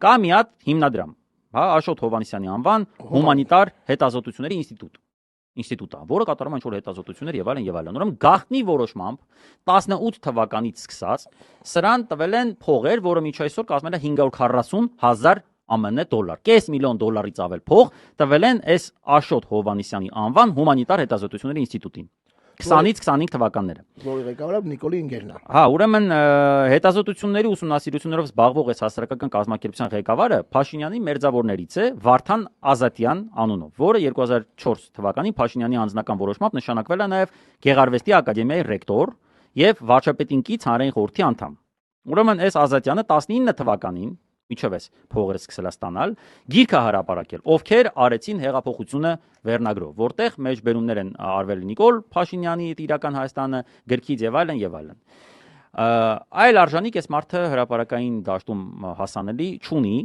կա մի հատ հիմնադրամ, հա, Աշոտ Հովհաննիսյանի անվան հումանիտար հետազոտությունների ինստիտուտը, որը կատարում է ինչ-որ հետազոտություններ եւ այլն եւ այլն։ Ուրեմն գաղտնի որոշմամբ 18 թվականից սկսած սրան տվել են փողեր, որը մինչ այսօր կազմել է 540,000 ԱՄՆ դոլար, կես միլիոն դոլարից ավել փող տվել են այս Աշոտ Հովհաննիսյանի անվան հումանիտար հետազոտությունների ինստիտուտին 20-ից 25 թվականները։ Որի ղեկավարը Նիկոլի ընկերն է։ Հա, ուրեմն հետազոտությունների ուսումնասիրություններով զբաղվող այս հասարակական կազմակերպության ղեկավարը Փաշինյանի մերձավորներից է Վարդան Ազատյան անունով, որը 2004 թվականին Փաշինյանի անձնական որոշմամբ նշանակվել է նաև Գեղարվեստի ակադեմիայի ռեկտոր եւ վարչապետին կից հանրային խորհրդի անդամ։ Ուրեմն այս Ազատյանը 19 թվականին միջև էս փողերը սկսել է ստանալ, գիրք է հրապարակել, ովքեր արեցին հեղափոխությունը վերնագրով, որտեղ մեջբերումներ են արվել Նիկոլ Փաշինյանի իրական Հայաստանը գրքից եւ այլն եւ այլն։ Այլ արժանիք այս մարդը հրապարակային դաշտում հասանելի չունի,